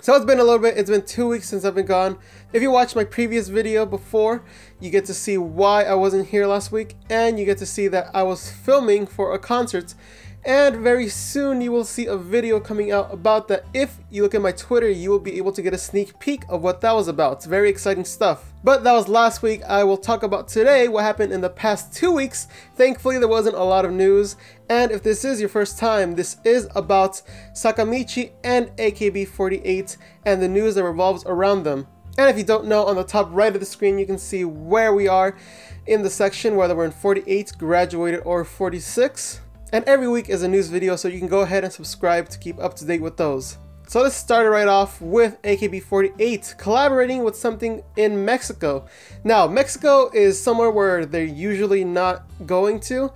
So it's been a little bit, it's been 2 weeks since I've been gone. If you watched my previous video before, you get to see why I wasn't here last week, and you get to see that I was filming for a concert. And very soon you will see a video coming out about that. If you look at my Twitter, you will be able to get a sneak peek of what that was about. It's very exciting stuff. But that was last week. I will talk about today what happened in the past 2 weeks. Thankfully, there wasn't a lot of news. And if this is your first time, this is about Sakamichi and AKB48 and the news that revolves around them. And if you don't know, on the top right of the screen, you can see where we are in the section, whether we're in 48, graduated, or 46. And every week is a news video, so you can go ahead and subscribe to keep up to date with those. So let's start it right off with AKB48 collaborating with something in Mexico. Now, Mexico is somewhere where they're usually not going to.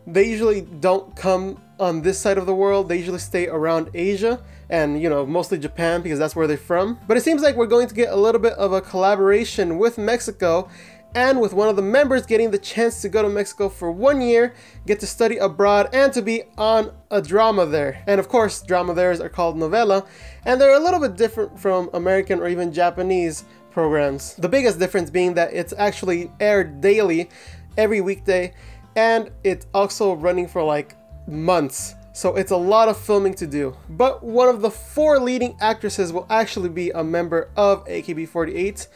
They usually don't come on this side of the world. They usually stay around Asia and, you know, mostly Japan because that's where they're from. But it seems like we're going to get a little bit of a collaboration with Mexico, and with one of the members getting the chance to go to Mexico for 1 year, get to study abroad, and to be on a drama there. And of course, drama theirs are called novela, and they're a little bit different from American or even Japanese programs. The biggest difference being that it's actually aired daily, every weekday, and it's also running for like months. So it's a lot of filming to do. But one of the 4 leading actresses will actually be a member of AKB48.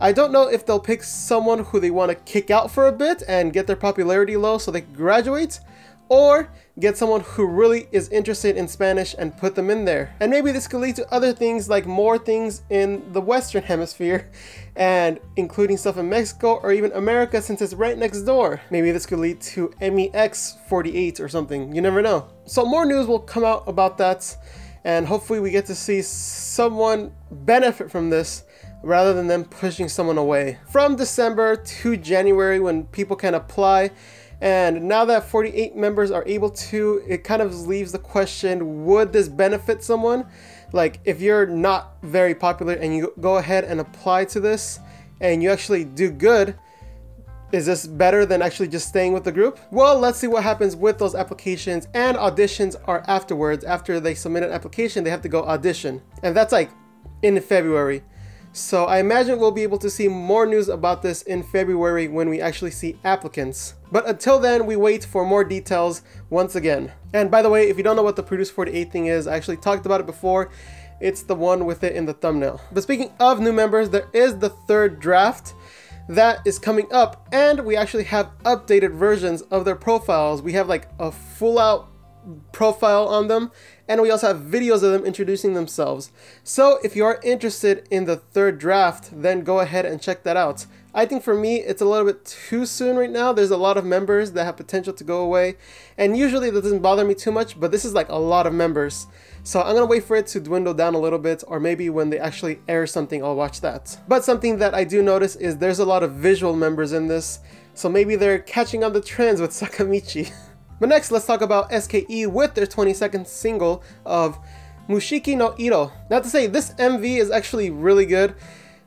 I don't know if they'll pick someone who they want to kick out for a bit and get their popularity low so they can graduate, or get someone who really is interested in Spanish and put them in there. And maybe this could lead to other things, like more things in the Western Hemisphere, and including stuff in Mexico or even America since it's right next door. Maybe this could lead to MEX48 or something, you never know. So more news will come out about that, and hopefully we get to see someone benefit from this rather than them pushing someone away. From December to January, when people can apply, and now that 48 members are able to, it kind of leaves the question, would this benefit someone? Like, if you're not very popular and you go ahead and apply to this and you actually do good, is this better than actually just staying with the group? Well, let's see what happens with those applications, and auditions are afterwards. After they submit an application, they have to go audition, and that's like in February. So I imagine we'll be able to see more news about this in February when we actually see applicants. But until then, we wait for more details once again. And by the way, if you don't know what the Produce 48 thing is, I actually talked about it before. It's the one with it in the thumbnail. But speaking of new members, there is the 3rd draft that is coming up, and we actually have updated versions of their profiles. We have like a full out profile on them, and we also have videos of them introducing themselves. So if you are interested in the 3rd draft, then go ahead and check that out. I think for me, it's a little bit too soon right now. There's a lot of members that have potential to go away, and usually that doesn't bother me too much, but this is like a lot of members. So I'm gonna wait for it to dwindle down a little bit, or maybe when they actually air something, I'll watch that. But something that I do notice is there's a lot of visual members in this, so maybe they're catching on the trends with Sakamichi. But next, let's talk about SKE with their 22nd single of Muishiki no Iro. Not to say, this MV is actually really good.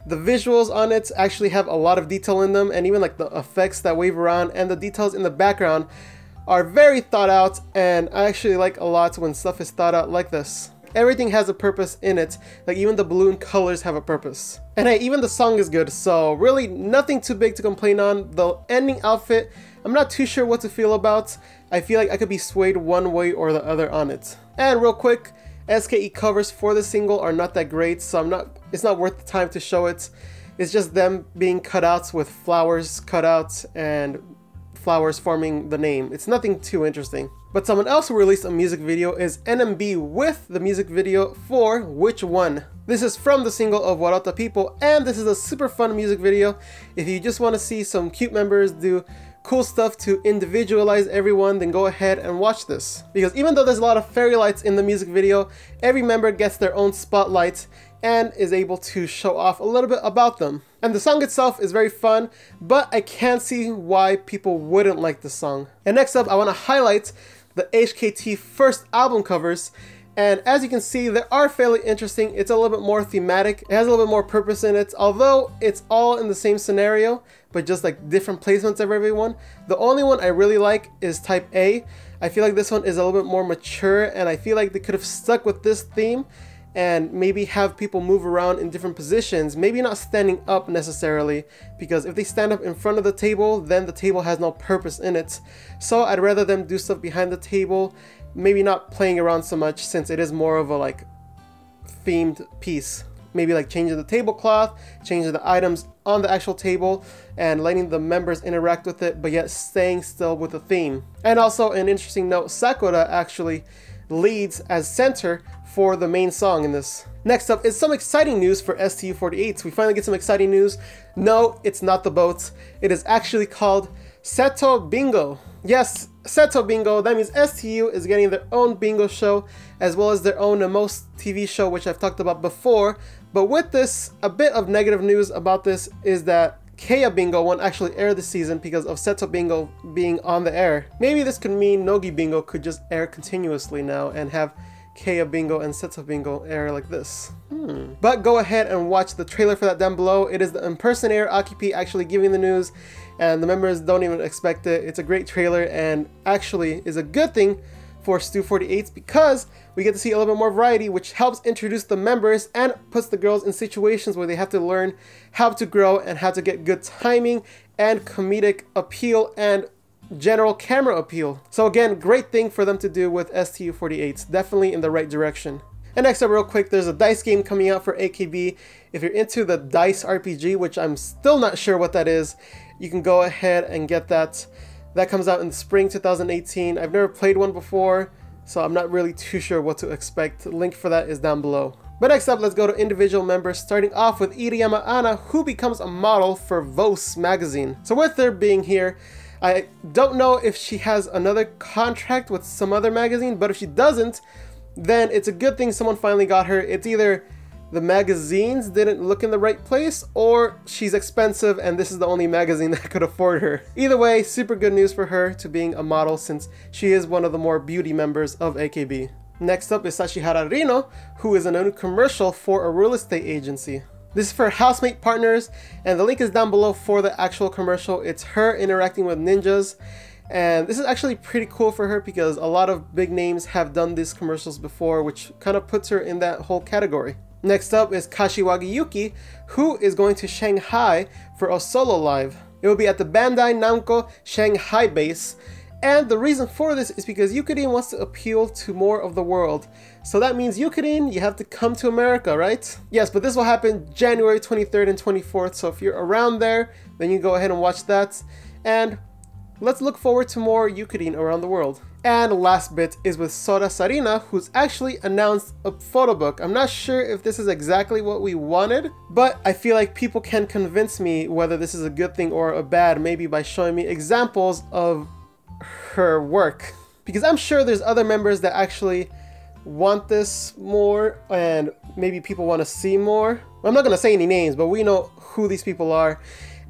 The visuals on it actually have a lot of detail in them, and even like the effects that wave around and the details in the background are very thought out, and I actually like a lot when stuff is thought out like this. Everything has a purpose in it, like even the balloon colors have a purpose. And hey, even the song is good, so really nothing too big to complain on. The ending outfit, I'm not too sure what to feel about. I feel like I could be swayed one way or the other on it. And real quick, SKE covers for the single are not that great, so it's not worth the time to show it. It's just them being cutouts with flowers cut out and flowers forming the name. It's nothing too interesting. But someone else who released a music video is NMB with the music video for Which One. This is from the single of Warota People, and this is a super fun music video. If you just want to see some cute members do cool stuff to individualize everyone, then go ahead and watch this. Because even though there's a lot of fairy lights in the music video, every member gets their own spotlight and is able to show off a little bit about them. And the song itself is very fun, but I can't see why people wouldn't like the song. And next up, I want to highlight the HKT first album covers. And as you can see, they are fairly interesting. It's a little bit more thematic. It has a little bit more purpose in it, although it's all in the same scenario, but just like different placements of everyone. The only one I really like is Type A. I feel like this one is a little bit more mature, and I feel like they could have stuck with this theme and maybe have people move around in different positions, maybe not standing up necessarily, because if they stand up in front of the table, then the table has no purpose in it. So I'd rather them do stuff behind the table, maybe not playing around so much, since it is more of a like themed piece. Maybe like changing the tablecloth, changing the items on the actual table, and letting the members interact with it, but yet staying still with the theme. And also an interesting note, Sakura actually leads as center for the main song in this. Next up is some exciting news for STU48. We finally get some exciting news. No, it's not the boats. It is actually called SetoBingo. Yes, SetoBingo. That means STU is getting their own bingo show, as well as their own Most TV show, which I've talked about before. But with this, a bit of negative news about this is that Keiya Bingo won't actually air this season because of SetoBingo being on the air. Maybe this could mean Nogi Bingo could just air continuously now and have Keiya Bingo and SetoBingo air like this. But go ahead and watch the trailer for that down below. It is the impersonator Akipi actually giving the news, and the members don't even expect it. It's a great trailer and actually is a good thing for STU48 because we get to see a little bit more variety, which helps introduce the members and puts the girls in situations where they have to learn how to grow and how to get good timing and comedic appeal and general camera appeal. So again, great thing for them to do with STU48, definitely in the right direction. And next up real quick, there's a dice game coming out for AKB. If you're into the dice RPG, which I'm still not sure what that is, you can go ahead and get that. That comes out in spring 2018. I've never played one before, so I'm not really too sure what to expect. The link for that is down below. But next up, let's go to individual members, starting off with Iriyama Anna, who becomes a model for VoCE magazine. So with her being here, I don't know if she has another contract with some other magazine, but if she doesn't, then it's a good thing someone finally got her. It's either the magazines didn't look in the right place, or she's expensive and this is the only magazine that could afford her. Either way, super good news for her to being a model, since she is one of the more beauty members of AKB. Next up is Sashihara Rino, who is in a new commercial for a real estate agency. This is for housemate partners, and the link is down below for the actual commercial. It's her interacting with ninjas, and this is actually pretty cool for her because a lot of big names have done these commercials before, which kind of puts her in that whole category. Next up is Kashiwagi Yuki, who is going to Shanghai for a solo live. It will be at the Bandai Namco Shanghai base, and the reason for this is because Yuki wants to appeal to more of the world. So that means Yuki, you have to come to America, right? Yes, but this will happen January 23rd and 24th, so if you're around there, then you go ahead and watch that. And let's look forward to more Yuki around the world. And last bit is with Souda Sarina, who's actually announced a photobook. I'm not sure if this is exactly what we wanted, but I feel like people can convince me whether this is a good thing or a bad, maybe by showing me examples of her work. Because I'm sure there's other members that actually want this more, and maybe people want to see more. I'm not going to say any names, but we know who these people are.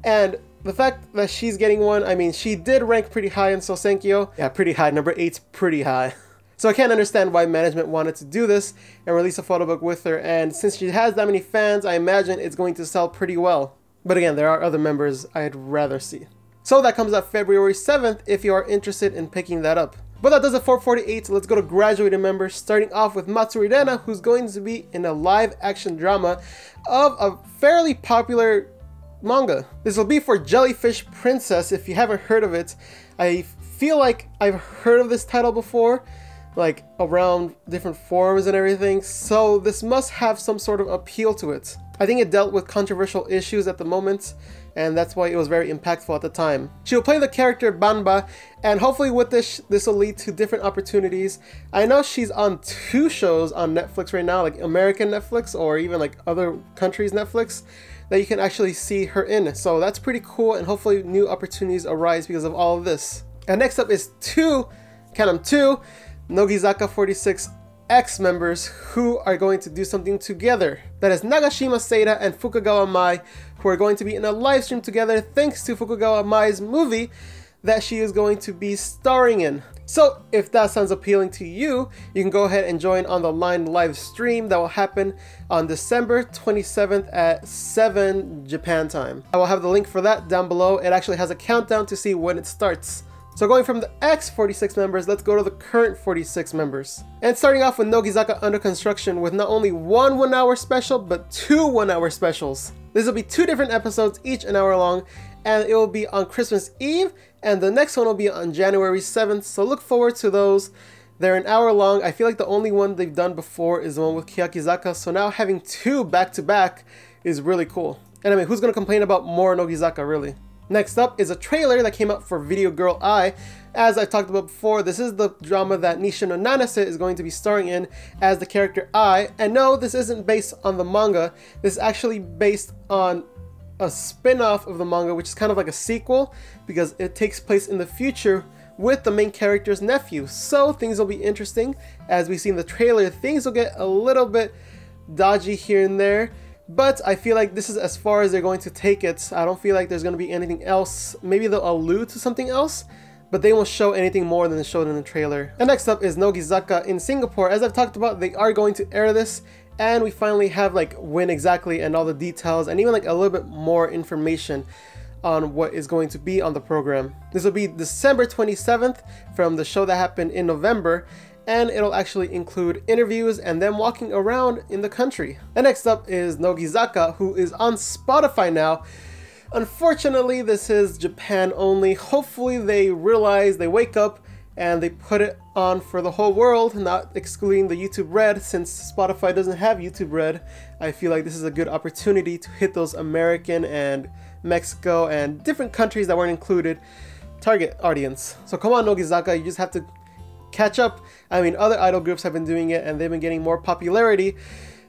And the fact that she's getting one, I mean, she did rank pretty high in Sosenkyo. Yeah, pretty high. Number 8's pretty high. So I can't understand why management wanted to do this and release a photo book with her. And since she has that many fans, I imagine it's going to sell pretty well. But again, there are other members I'd rather see. So that comes out February 7th if you are interested in picking that up. But that does it for 48. Let's go to graduated members, starting off with Matsui Rena, who's going to be in a live action drama of a fairly popular manga. This will be for Jellyfish Princess. If you haven't heard of it, I feel like I've heard of this title before, like around different forums and everything, so this must have some sort of appeal to it. I think it dealt with controversial issues at the moment, and that's why it was very impactful at the time. She will play the character Banba, and hopefully with this will lead to different opportunities. I know she's on 2 shows on Netflix right now, like American Netflix or even like other countries' Netflix, that you can actually see her in. So that's pretty cool, and hopefully new opportunities arise because of all of this. And next up is 2 Nogizaka 46 X members who are going to do something together. That is Nagashima Seida and Fukugawa Mai, who are going to be in a live stream together thanks to Fukugawa Mai's movie that she is going to be starring in. So if that sounds appealing to you, you can go ahead and join on the line live stream that will happen on December 27th at 7 Japan time. I will have the link for that down below. It actually has a countdown to see when it starts. So going from the ex-46 members, let's go to the current 46 members. And starting off with Nogizaka under construction with not only one 1 hour special, but two 1 hour specials. This will be 2 different episodes, each an hour long, and it will be on Christmas Eve, and the next one will be on January 7th, so look forward to those. They're an hour long. I feel like the only one they've done before is the one with Kiyakizaka, so now having 2 back-to-back is really cool. And I mean, who's gonna complain about more Nogizaka, really? Next up is a trailer that came out for Video Girl I. As I talked about before, this is the drama that Nishin no Nanase is going to be starring in as the character I. And no, this isn't based on the manga. This is actually based on a spin-off of the manga, which is kind of like a sequel because it takes place in the future with the main character's nephew. So things will be interesting. As we see in the trailer, things will get a little bit dodgy here and there. But I feel like this is as far as they're going to take it. I don't feel like there's going to be anything else. Maybe they'll allude to something else, but they won't show anything more than they showed in the trailer. And next up is Nogizaka in Singapore. As I've talked about, they are going to air this, and we finally have like when exactly and all the details and even like a little bit more information on what is going to be on the program. This will be December 27th from the show that happened in November, and it'll actually include interviews and them walking around in the country. And next up is Nogizaka, who is on Spotify now. Unfortunately, this is Japan only. Hopefully they realize, they wake up and they put it on for the whole world, not excluding the YouTube Red. Since Spotify doesn't have YouTube Red, I feel like this is a good opportunity to hit those American and Mexico and different countries that weren't included target audience. So come on, Nogizaka, you just have to catch up. I mean, other idol groups have been doing it and they've been getting more popularity,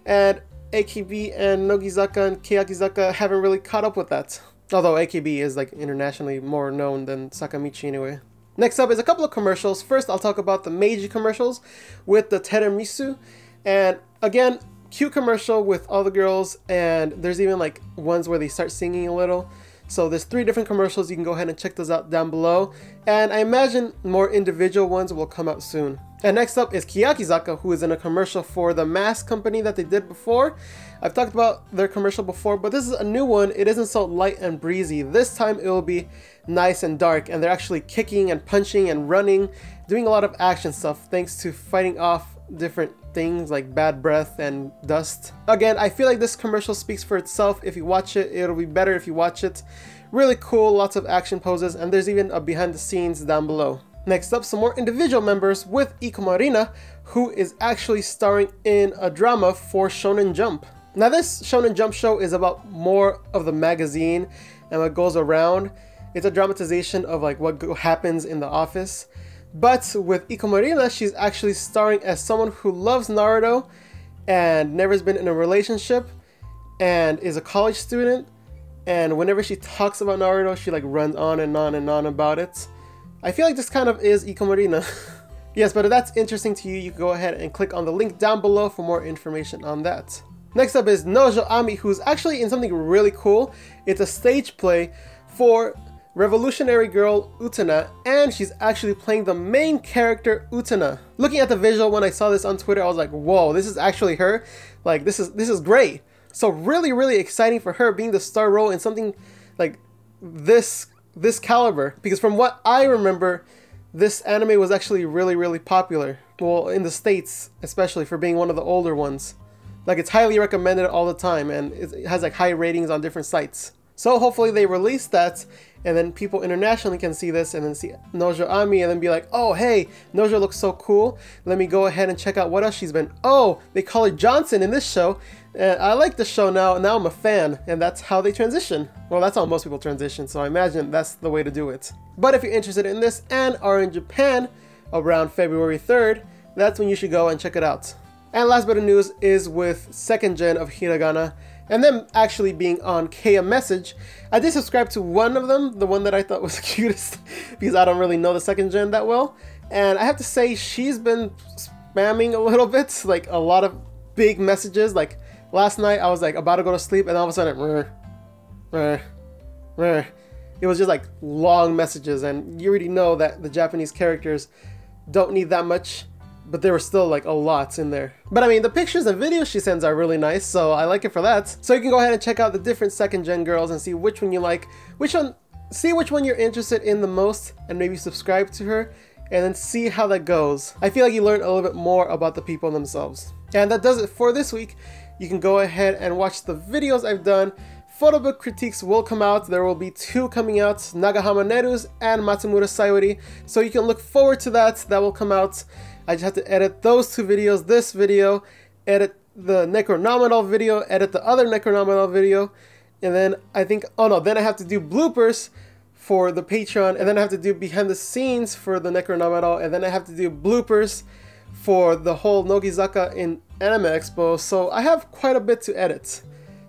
and AKB and Nogizaka and Kiyakizaka haven't really caught up with that. Although AKB is like internationally more known than Sakamichi anyway. Next up is a couple of commercials. First, I'll talk about the Meiji commercials with the Teramisu. And again, cute commercial with all the girls, and there's even like ones where they start singing a little. So there's 3 different commercials. You can go ahead and check those out down below. And I imagine more individual ones will come out soon. And next up is Kiyakizaka, who is in a commercial for the mask company that they did before. I've talked about their commercial before, but this is a new one. It isn't so light and breezy. This time it will be nice and dark, and they're actually kicking and punching and running, doing a lot of action stuff thanks to fighting off different things like bad breath and dust. Again, I feel like this commercial speaks for itself. If you watch it, it'll be better if you watch it. Really cool, lots of action poses, and there's even a behind the scenes down below. Next up, some more individual members with Rena, who is actually starring in a drama for Shonen Jump. Now this Shonen Jump show is about more of the magazine and what goes around. It's a dramatization of like what happens in the office. But with Rena, she's actually starring as someone who loves Naruto and never has been in a relationship and is a college student. And whenever she talks about Naruto, she like runs on and on and on about it. I feel like this kind of is Rena. Yes, but if that's interesting to you, you can go ahead and click on the link down below for more information on that. Next up is Nojo Ami, who's actually in something really cool. It's a stage play for revolutionary girl Utena, and she's actually playing the main character Utena. Looking at the visual when I saw this on Twitter, I was like, whoa, this is actually her. Like, this is great. So really exciting for her being the star role in something like this caliber, because from what I remember, this anime was actually really popular. Well, in the States, especially for being one of the older ones. Like, it's highly recommended all the time, and it has like high ratings on different sites. So hopefully they release that, and then people internationally can see this and then see Nojo Ami and then be like, oh hey, Nojo looks so cool. Let me go ahead and check out what else she's been. Oh, they call her Johnson in this show. I like the show now I'm a fan, and that's how they transition. Well, that's how most people transition, so I imagine that's the way to do it. But if you're interested in this and are in Japan around February 3rd, that's when you should go and check it out. And last bit of news is with 2nd gen of Hiragana, and them actually being on Kea Message. I did subscribe to one of them, the one that I thought was the cutest, because I don't really know the 2nd gen that well. And I have to say, she's been spamming a little bit, like a lot of big messages. Like last night, I was like about to go to sleep, and all of a sudden, it was just like long messages, and you already know that the Japanese characters don't need that much. But there were still like a lot in there. But I mean, the pictures and videos she sends are really nice, so I like it for that. So you can go ahead and check out the different 2nd gen girls and see which one you like, which one see which one you're interested in the most and maybe subscribe to her and then see how that goes. I feel like you learn a little bit more about the people themselves. And that does it for this week. You can go ahead and watch the videos I've done. Photobook critiques will come out. There will be 2 coming out, Nagahama Neru's and Matsumura Sayori. So you can look forward to that. That will come out. I just have to edit those 2 videos, this video, edit the Necronominal video, edit the other Necronominal video, and then I think, oh no, then I have to do bloopers for the Patreon, and then I have to do behind the scenes for the Necronominal, and then I have to do bloopers for the whole Nogizaka in Anime Expo. So I have quite a bit to edit.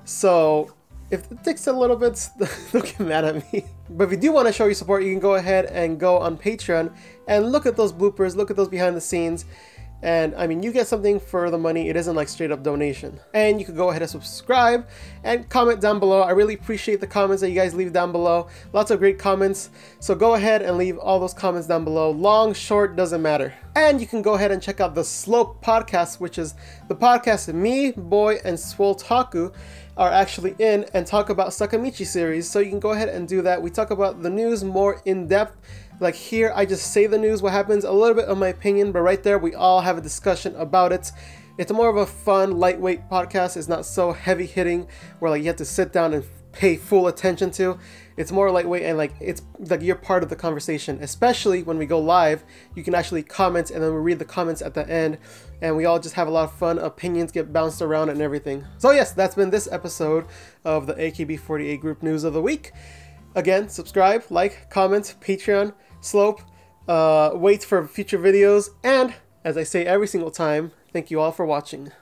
So if it takes a little bit, don't get mad at me. But if you do want to show your support, you can go ahead and go on Patreon and look at those bloopers, look at those behind the scenes. And I mean, you get something for the money. It isn't like straight up donation. And you can go ahead and subscribe and comment down below. I really appreciate the comments that you guys leave down below. Lots of great comments. So go ahead and leave all those comments down below. Long, short, doesn't matter. And you can go ahead and check out the Slope podcast, which is the podcast that me, Boy, and Swole Taku are actually in and talk about Sakamichi series. So you can go ahead and do that. We talk about the news more in depth. Like here, I just say the news, what happens, a little bit of my opinion, but right there, we all have a discussion about it. It's more of a fun, lightweight podcast. It's not so heavy hitting where like you have to sit down and pay full attention to. It's more lightweight and like it's like you're part of the conversation, especially when we go live. You can actually comment and then we read the comments at the end and we all just have a lot of fun. Opinions get bounced around and everything. So yes, that's been this episode of the AKB48 group news of the week. Again, subscribe, like, comment, Patreon, Slope, wait for future videos, and as I say every single time, thank you all for watching.